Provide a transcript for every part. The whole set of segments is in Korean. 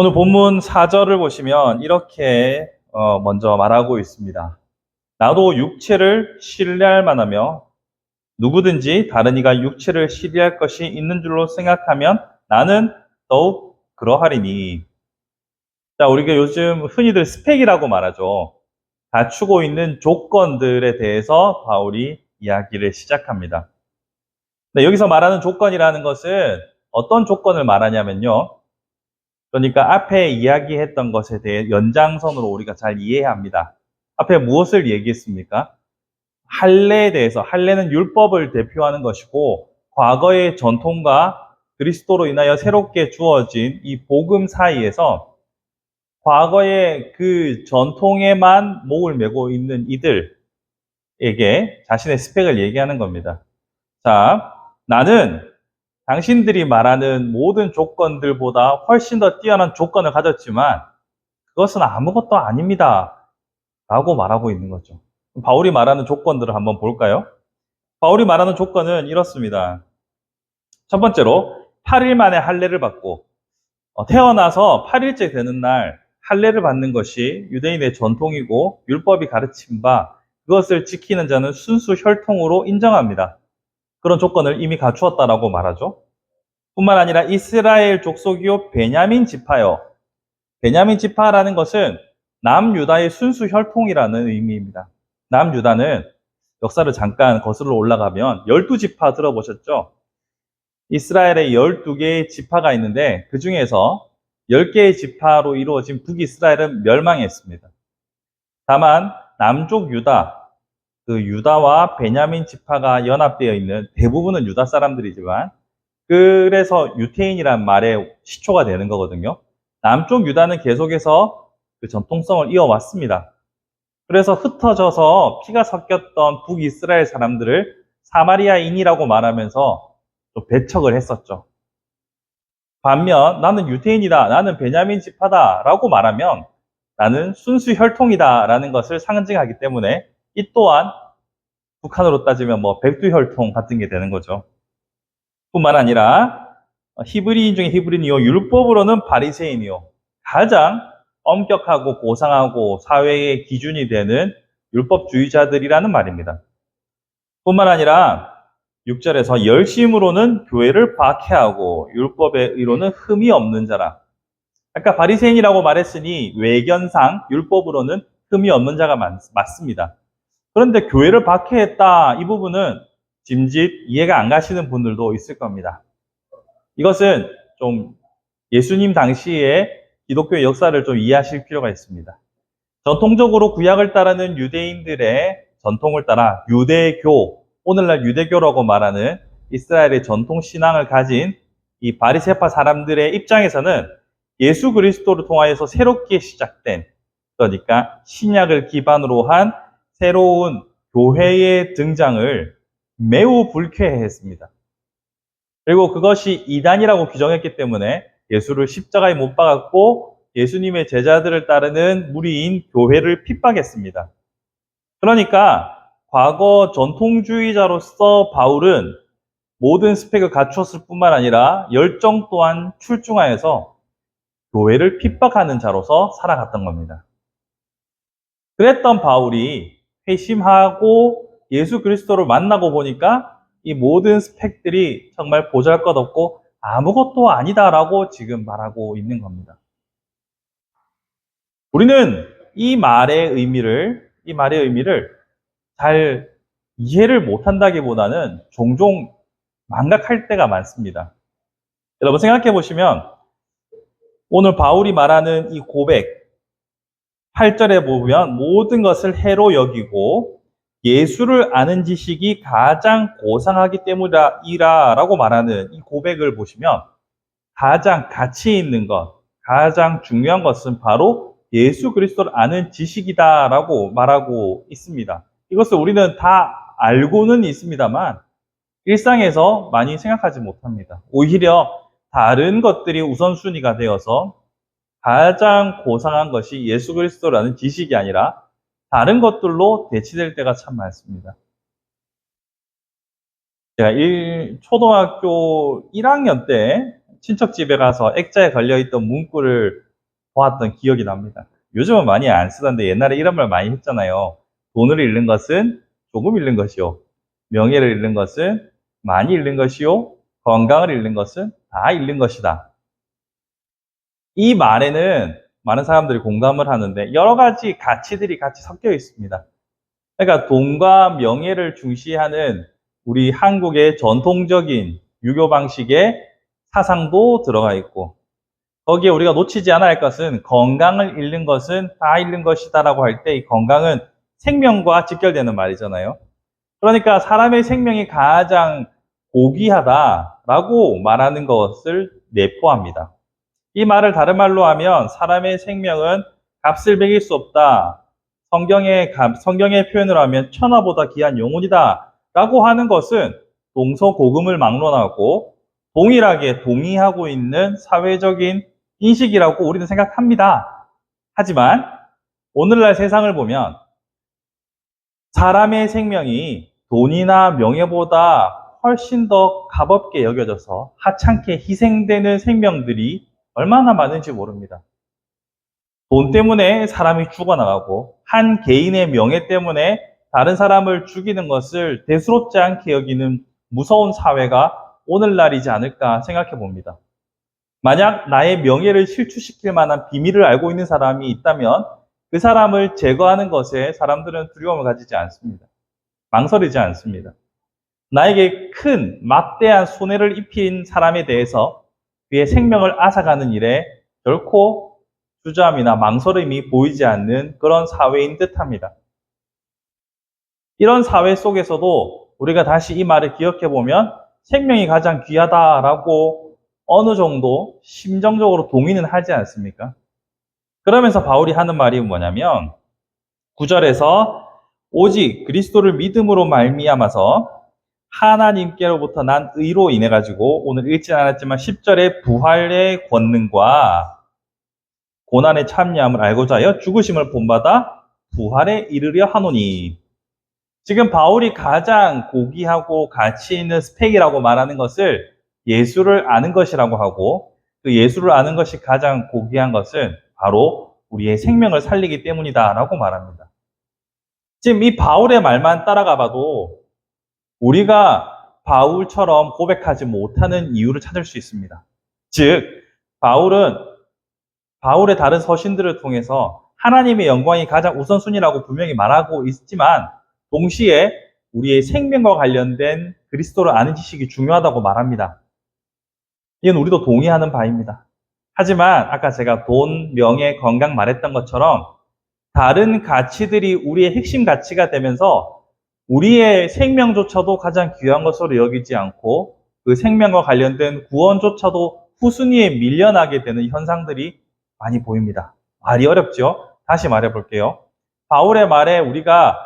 오늘 본문 4절을 보시면 이렇게 먼저 말하고 있습니다. 나도 육체를 신뢰할 만하며 누구든지 다른 이가 육체를 신뢰할 것이 있는 줄로 생각하면 나는 더욱 그러하리니. 자, 우리가 요즘 흔히들 스펙이라고 말하죠. 갖추고 있는 조건들에 대해서 바울이 이야기를 시작합니다. 네, 여기서 말하는 조건이라는 것은 어떤 조건을 말하냐면요. 그러니까 앞에 이야기했던 것에 대해 연장선으로 우리가 잘 이해해야 합니다. 앞에 무엇을 얘기했습니까? 할례에 대해서, 할례는 율법을 대표하는 것이고 과거의 전통과 그리스도로 인하여 새롭게 주어진 이 복음 사이에서 과거의 그 전통에만 목을 메고 있는 이들에게 자신의 스펙을 얘기하는 겁니다. 자, 나는 당신들이 말하는 모든 조건들보다 훨씬 더 뛰어난 조건을 가졌지만 그것은 아무것도 아닙니다. 라고 말하고 있는 거죠. 바울이 말하는 조건들을 한번 볼까요? 바울이 말하는 조건은 이렇습니다. 첫 번째로 8일 만에 할례를 받고 태어나서 8일째 되는 날 할례를 받는 것이 유대인의 전통이고 율법이 가르친 바 그것을 지키는 자는 순수 혈통으로 인정합니다. 그런 조건을 이미 갖추었다라고 말하죠. 뿐만 아니라 이스라엘 족속이요 베냐민 지파요. 베냐민 지파라는 것은 남유다의 순수 혈통이라는 의미입니다. 남유다는 역사를 잠깐 거슬러 올라가면 12지파 들어보셨죠? 이스라엘에 12개의 지파가 있는데 그 중에서 10개의 지파로 이루어진 북이스라엘은 멸망했습니다. 다만 남쪽 유다, 그 유다와 베냐민 지파가 연합되어 있는 대부분은 유다 사람들이지만 그래서 유태인이란 말의 시초가 되는 거거든요. 남쪽 유다는 계속해서 그 전통성을 이어왔습니다. 그래서 흩어져서 피가 섞였던 북이스라엘 사람들을 사마리아인이라고 말하면서 또 배척을 했었죠. 반면 나는 유태인이다, 나는 베냐민 지파다 라고 말하면 나는 순수 혈통이다 라는 것을 상징하기 때문에 이 또한 북한으로 따지면 뭐 백두혈통 같은 게 되는 거죠. 뿐만 아니라 히브리인 중에 히브리인이요 율법으로는 바리새인이요 가장 엄격하고 고상하고 사회의 기준이 되는 율법주의자들이라는 말입니다. 뿐만 아니라 6절에서 열심으로는 교회를 박해하고 율법의 의로는 흠이 없는 자라. 아까 바리새인이라고 말했으니 외견상 율법으로는 흠이 없는 자가 맞습니다. 그런데 교회를 박해했다 이 부분은 짐짓 이해가 안 가시는 분들도 있을 겁니다. 이것은 좀 예수님 당시에 기독교의 역사를 좀 이해하실 필요가 있습니다. 전통적으로 구약을 따르는 유대인들의 전통을 따라 유대교, 오늘날 유대교라고 말하는 이스라엘의 전통 신앙을 가진 이 바리새파 사람들의 입장에서는 예수 그리스도를 통하여서 새롭게 시작된, 그러니까 신약을 기반으로 한 새로운 교회의 등장을 매우 불쾌해했습니다. 그리고 그것이 이단이라고 규정했기 때문에 예수를 십자가에 못 박았고 예수님의 제자들을 따르는 무리인 교회를 핍박했습니다. 그러니까 과거 전통주의자로서 바울은 모든 스펙을 갖추었을 뿐만 아니라 열정 또한 출중하여서 교회를 핍박하는 자로서 살아갔던 겁니다. 그랬던 바울이 회심하고 예수 그리스도를 만나고 보니까 이 모든 스펙들이 정말 보잘것없고 아무것도 아니다라고 지금 말하고 있는 겁니다. 우리는 이 말의 의미를 잘 이해를 못한다기보다는 종종 망각할 때가 많습니다. 여러분 생각해 보시면 오늘 바울이 말하는 이 고백 8절에 보면 모든 것을 해로 여기고 예수를 아는 지식이 가장 고상하기 때문이라 라고 말하는 이 고백을 보시면 가장 가치 있는 것, 가장 중요한 것은 바로 예수 그리스도를 아는 지식이다라고 말하고 있습니다. 이것을 우리는 다 알고는 있습니다만 일상에서 많이 생각하지 못합니다. 오히려 다른 것들이 우선순위가 되어서 가장 고상한 것이 예수 그리스도라는 지식이 아니라 다른 것들로 대치될 때가 참 많습니다. 제가 초등학교 1학년 때 친척 집에 가서 액자에 걸려있던 문구를 보았던 기억이 납니다. 요즘은 많이 안 쓰던데 옛날에 이런 말 많이 했잖아요. 돈을 잃는 것은 조금 잃는 것이요. 명예를 잃는 것은 많이 잃는 것이요. 건강을 잃는 것은 다 잃는 것이다. 이 말에는 많은 사람들이 공감을 하는데 여러 가지 가치들이 같이 섞여 있습니다. 그러니까 돈과 명예를 중시하는 우리 한국의 전통적인 유교 방식의 사상도 들어가 있고 거기에 우리가 놓치지 않아야 할 것은 건강을 잃는 것은 다 잃는 것이다라고 할 때 이 건강은 생명과 직결되는 말이잖아요. 그러니까 사람의 생명이 가장 고귀하다라고 말하는 것을 내포합니다. 이 말을 다른 말로 하면 사람의 생명은 값을 매길 수 없다. 성경의 표현으로 하면 천하보다 귀한 영혼이다. 라고 하는 것은 동서고금을 막론하고 동일하게 동의하고 있는 사회적인 인식이라고 우리는 생각합니다. 하지만 오늘날 세상을 보면 사람의 생명이 돈이나 명예보다 훨씬 더 값없게 여겨져서 하찮게 희생되는 생명들이 얼마나 많은지 모릅니다. 돈 때문에 사람이 죽어나가고 한 개인의 명예 때문에 다른 사람을 죽이는 것을 대수롭지 않게 여기는 무서운 사회가 오늘날이지 않을까 생각해 봅니다. 만약 나의 명예를 실추시킬 만한 비밀을 알고 있는 사람이 있다면 그 사람을 제거하는 것에 사람들은 두려움을 가지지 않습니다. 망설이지 않습니다. 나에게 큰 막대한 손해를 입힌 사람에 대해서 그의 생명을 앗아가는 일에 결코 주저함이나 망설임이 보이지 않는 그런 사회인 듯합니다. 이런 사회 속에서도 우리가 다시 이 말을 기억해 보면 생명이 가장 귀하다라고 어느 정도 심정적으로 동의는 하지 않습니까? 그러면서 바울이 하는 말이 뭐냐면 9절에서 오직 그리스도를 믿음으로 말미암아서 하나님께로부터 난 의로 인해 가지고 오늘 읽지 않았지만 10절에 부활의 권능과 고난의 참여함을 알고자 하여 죽으심을 본받아 부활에 이르려 하노니. 지금 바울이 가장 고귀하고 가치 있는 스펙이라고 말하는 것을 예수를 아는 것이라고 하고 그 예수를 아는 것이 가장 고귀한 것은 바로 우리의 생명을 살리기 때문이다라고 말합니다. 지금 이 바울의 말만 따라가 봐도 우리가 바울처럼 고백하지 못하는 이유를 찾을 수 있습니다. 즉, 바울의 다른 서신들을 통해서 하나님의 영광이 가장 우선순위라고 분명히 말하고 있지만 동시에 우리의 생명과 관련된 그리스도를 아는 지식이 중요하다고 말합니다. 이건 우리도 동의하는 바입니다. 하지만 아까 제가 돈, 명예, 건강 말했던 것처럼 다른 가치들이 우리의 핵심 가치가 되면서 우리의 생명조차도 가장 귀한 것으로 여기지 않고 그 생명과 관련된 구원조차도 후순위에 밀려나게 되는 현상들이 많이 보입니다. 말이 어렵죠? 다시 말해볼게요. 바울의 말에 우리가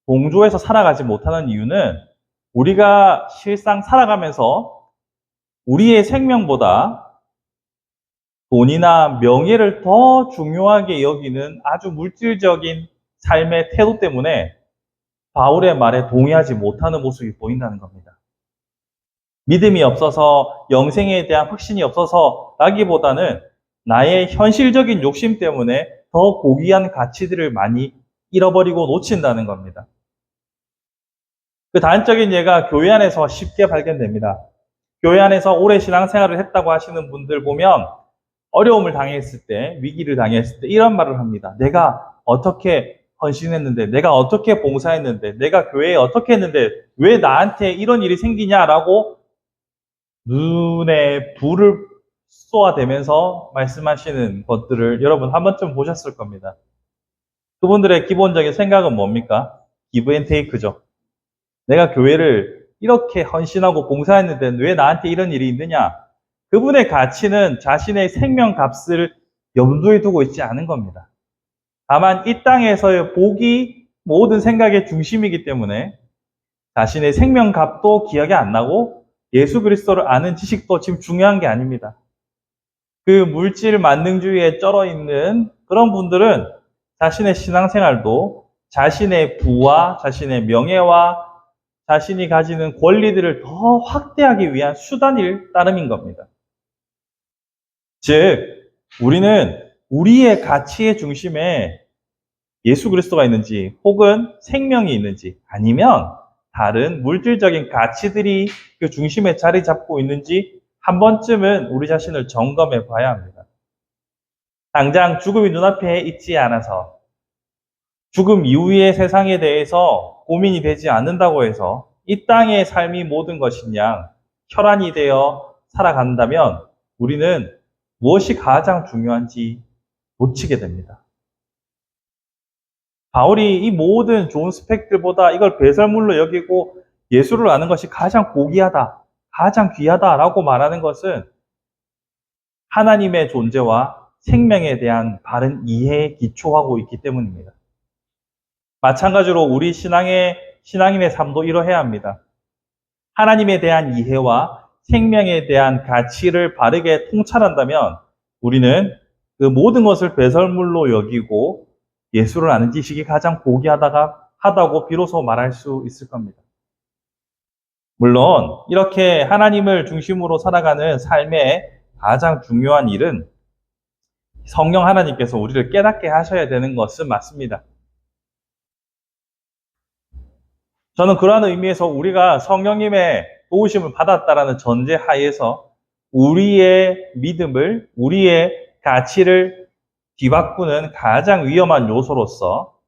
동조해서 살아가지 못하는 이유는 우리가 실상 살아가면서 우리의 생명보다 돈이나 명예를 더 중요하게 여기는 아주 물질적인 삶의 태도 때문에 바울의 말에 동의하지 못하는 모습이 보인다는 겁니다. 믿음이 없어서 영생에 대한 확신이 없어서라기보다는 나의 현실적인 욕심 때문에 더 고귀한 가치들을 많이 잃어버리고 놓친다는 겁니다. 그 단적인 예가 교회 안에서 쉽게 발견됩니다. 교회 안에서 오래 신앙생활을 했다고 하시는 분들 보면 어려움을 당했을 때, 위기를 당했을 때 이런 말을 합니다. 내가 어떻게 헌신했는데, 내가 어떻게 봉사했는데, 내가 교회에 어떻게 했는데 왜 나한테 이런 일이 생기냐라고 눈에 불을 쏘아대면서 말씀하시는 것들을 여러분 한 번쯤 보셨을 겁니다. 그분들의 기본적인 생각은 뭡니까? 기브 앤 테이크죠. 내가 교회를 이렇게 헌신하고 봉사했는데 왜 나한테 이런 일이 있느냐? 그분의 가치는 자신의 생명 값을 염두에 두고 있지 않은 겁니다. 다만 이 땅에서의 복이 모든 생각의 중심이기 때문에 자신의 생명 값도 기억이 안 나고 예수 그리스도를 아는 지식도 지금 중요한 게 아닙니다. 그 물질 만능주의에 쩔어 있는 그런 분들은 자신의 신앙생활도 자신의 부와 자신의 명예와 자신이 가지는 권리들을 더 확대하기 위한 수단일 따름인 겁니다. 즉, 우리는 우리의 가치의 중심에 예수 그리스도가 있는지 혹은 생명이 있는지 아니면 다른 물질적인 가치들이 그 중심에 자리 잡고 있는지 한 번쯤은 우리 자신을 점검해 봐야 합니다. 당장 죽음이 눈앞에 있지 않아서 죽음 이후의 세상에 대해서 고민이 되지 않는다고 해서 이 땅의 삶이 모든 것이냐 혈안이 되어 살아간다면 우리는 무엇이 가장 중요한지 놓치게 됩니다. 바울이 이 모든 좋은 스펙들보다 이걸 배설물로 여기고 예수를 아는 것이 가장 고귀하다, 가장 귀하다라고 말하는 것은 하나님의 존재와 생명에 대한 바른 이해에 기초하고 있기 때문입니다. 마찬가지로 우리 신앙인의 삶도 이러해야 합니다. 하나님에 대한 이해와 생명에 대한 가치를 바르게 통찰한다면 우리는 그 모든 것을 배설물로 여기고 예수를 아는 지식이 가장 고귀하다고 비로소 말할 수 있을 겁니다. 물론 이렇게 하나님을 중심으로 살아가는 삶의 가장 중요한 일은 성령 하나님께서 우리를 깨닫게 하셔야 되는 것은 맞습니다. 저는 그러한 의미에서 우리가 성령님의 도우심을 받았다라는 전제 하에서 우리의 믿음을, 우리의 가치를 뒤바꾸는 가장 위험한 요소로서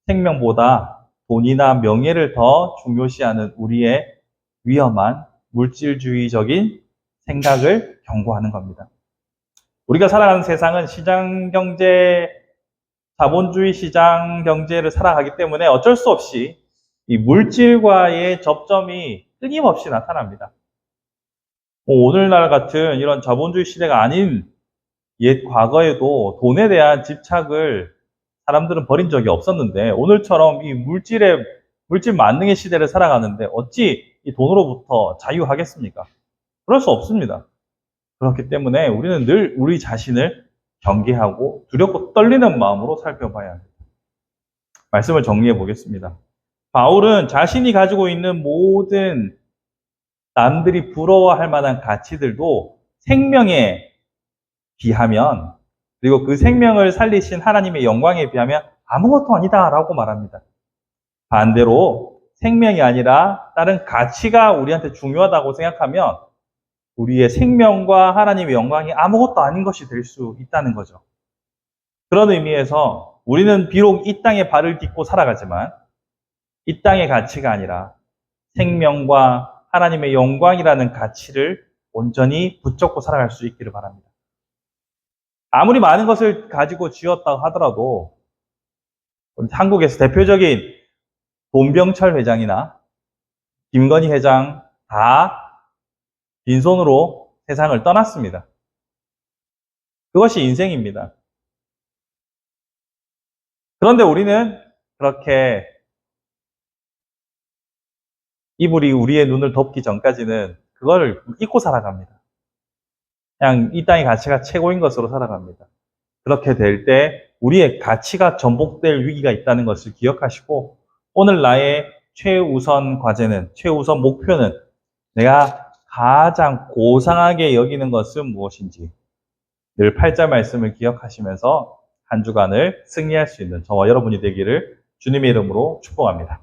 생명보다 돈이나 명예를 더 중요시하는 우리의 위험한 물질주의적인 생각을 경고하는 겁니다. 우리가 살아가는 세상은 시장 경제, 자본주의 시장 경제를 살아가기 때문에 어쩔 수 없이 이 물질과의 접점이 끊임없이 나타납니다. 오늘날 같은 이런 자본주의 시대가 아닌 옛 과거에도 돈에 대한 집착을 사람들은 버린 적이 없었는데 오늘처럼 이 물질 만능의 시대를 살아가는데 어찌 이 돈으로부터 자유하겠습니까? 그럴 수 없습니다. 그렇기 때문에 우리는 늘 우리 자신을 경계하고 두렵고 떨리는 마음으로 살펴봐야 합니다. 말씀을 정리해 보겠습니다. 바울은 자신이 가지고 있는 모든 남들이 부러워할 만한 가치들도 생명에 비하면 그리고 그 생명을 살리신 하나님의 영광에 비하면 아무것도 아니다라고 말합니다. 반대로 생명이 아니라 다른 가치가 우리한테 중요하다고 생각하면 우리의 생명과 하나님의 영광이 아무것도 아닌 것이 될 수 있다는 거죠. 그런 의미에서 우리는 비록 이 땅에 발을 딛고 살아가지만 이 땅의 가치가 아니라 생명과 하나님의 영광이라는 가치를 온전히 붙잡고 살아갈 수 있기를 바랍니다. 아무리 많은 것을 가지고 지었다고 하더라도 한국에서 대표적인 돈병철 회장이나 김건희 회장 다 빈손으로 세상을 떠났습니다. 그것이 인생입니다. 그런데 우리는 그렇게 이불이 우리의 눈을 덮기 전까지는 그거를 잊고 살아갑니다. 그냥 이 땅의 가치가 최고인 것으로 살아갑니다. 그렇게 될 때 우리의 가치가 전복될 위기가 있다는 것을 기억하시고 오늘 나의 최우선 과제는, 최우선 목표는 내가 가장 고상하게 여기는 것은 무엇인지 늘 8절 말씀을 기억하시면서 한 주간을 승리할 수 있는 저와 여러분이 되기를 주님의 이름으로 축복합니다.